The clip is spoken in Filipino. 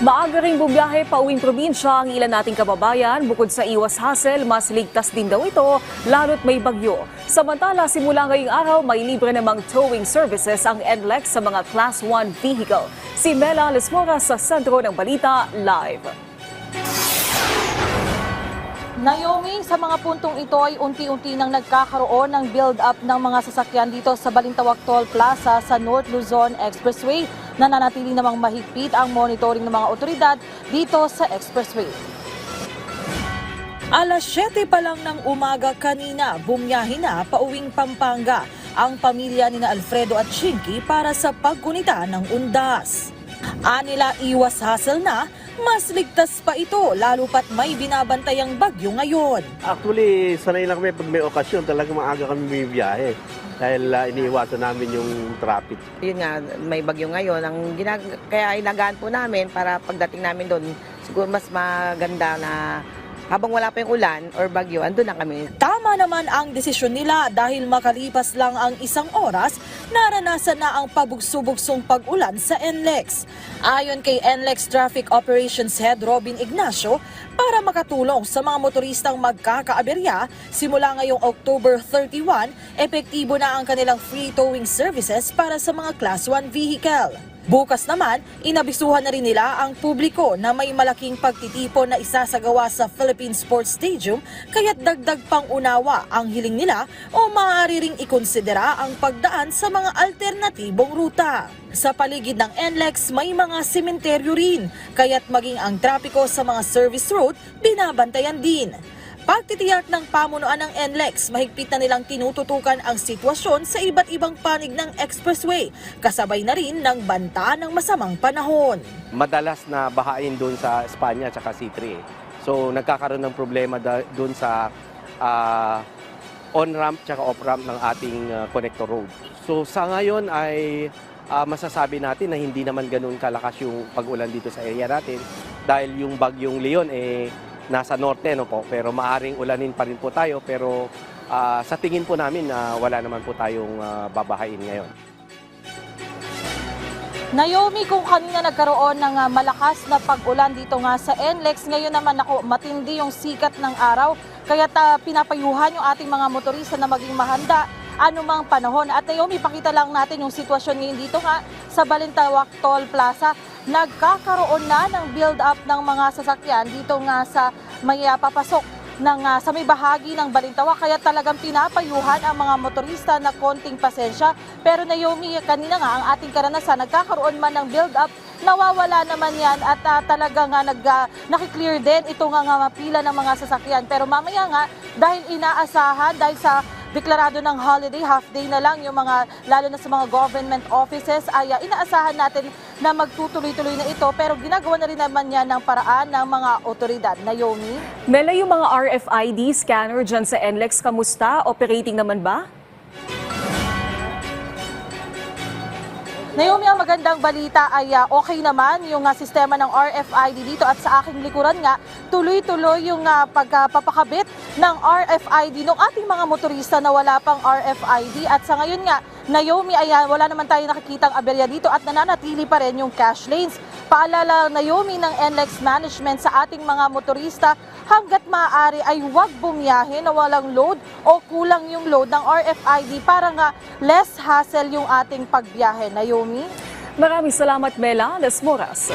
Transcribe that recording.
Maaga ring bumiyahe pa uwing probinsya ang ilan nating kababayan. Bukod sa iwas hassle, mas ligtas din daw ito, lalo't may bagyo. Samantala, simula ngayong araw, may libre namang towing services ang NLEX sa mga Class 1 vehicle. Si Mela Lesmora sa sentro ng balita, live. Naomi, sa mga puntong ito ay unti-unti nang nagkakaroon ng build-up ng mga sasakyan dito sa Balintawak Toll Plaza sa North Luzon Expressway. Nananatili namang mahigpit ang monitoring ng mga otoridad dito sa expressway. Alas 7 pa lang ng umaga kanina, bumiyahe na pauwing Pampanga ang pamilya ni Alfredo at Chinky para sa paggunita ng undas. Anila iwas hassle na, mas ligtas pa ito lalo pat may binabantayang bagyo ngayon. Actually, sanay lang kami pag may okasyon, talaga maaga kami bibiyahe. Dahil iniiwasan namin yung traffic. Yun nga, may bagyo ngayon. Kaya inagaan po namin para pagdating namin doon, siguro mas maganda na habang wala pa yung ulan or bagyo, andun na kami. Tama naman ang desisyon nila dahil makalipas lang ang isang oras, naranasan na ang pabugso-bugsong pag-ulan sa NLEX. Ayon kay NLEX Traffic Operations Head Robin Ignacio, para makatulong sa mga motoristang magkakaaberya, simula ngayong October 31, epektibo na ang kanilang free towing services para sa mga Class 1 vehicle. Bukas naman, inabisuhan na rin nila ang publiko na may malaking pagtitipon na isasagawa sa Philippine Sports Stadium, kaya't dagdag pang unawa ang hiling nila o maaari ring ikonsidera ang pagdaan sa mga alternatibong ruta. Sa paligid ng NLEX may mga sementeryo rin, kaya't maging ang trapiko sa mga service road binabantayan din. Pagtitiyak ng pamunuan ng NLEX, mahigpit na nilang tinututukan ang sitwasyon sa iba't ibang panig ng expressway, kasabay na rin ng banta ng masamang panahon. Madalas na bahain doon sa Espanya at C3. So nagkakaroon ng problema doon sa on-ramp at off-ramp ng ating connector road. So sa ngayon ay masasabi natin na hindi naman ganun kalakas yung pag-ulan dito sa area natin dahil yung bagyong Leon nasa norte, no po, pero maaring ulanin pa rin po tayo, pero sa tingin po namin wala naman po tayong babahain ngayon. Naomi, kung kanina nagkaroon ng malakas na pag-ulan dito nga sa NLEX, ngayon naman matindi yung sikat ng araw, kaya pinapayuhan yung ating mga motorista na maging mahanda anumang panahon. At Naomi, pakita lang natin yung sitwasyon ngayon dito nga sa Balintawak Toll Plaza. Nagkakaroon na ng build-up ng mga sasakyan dito nga sa may papasok sa may bahagi ng Balintawak, kaya talagang pinapayuhan ang mga motorista na konting pasensya. Pero Naomi, kanina nga ang ating karanasan, nagkakaroon man ng build-up, nawawala naman yan at talagang nakiklear din ito nga pila ng mga sasakyan. Pero mamaya nga, dahil inaasahan, dahil sa deklarado ng holiday, half day na lang yung mga, lalo na sa mga government offices, ay inaasahan natin na magtutuloy-tuloy na ito, pero ginagawa na rin naman yan ng paraan ng mga otoridad. Naomi? Mela, yung mga RFID scanner dyan sa NLEX, kamusta? Operating naman ba? Naomi, ang magandang balita ay okay naman yung sistema ng RFID dito, at sa aking likuran nga, tuloy-tuloy yung pagpapakabit ng RFID ng ating mga motorista na wala pang RFID. At sa ngayon nga, Naomi, ay wala naman tayo nakikitang aberya dito at nananatili pa rin yung cash lanes. Paalala, Naomi, ng NLEX management sa ating mga motorista, hanggat maaari ay huwag bumiyahe na walang load o kulang yung load ng RFID para nga less hassle yung ating pagbiyahe. Naomi? Maraming salamat, Mela Lesmoras.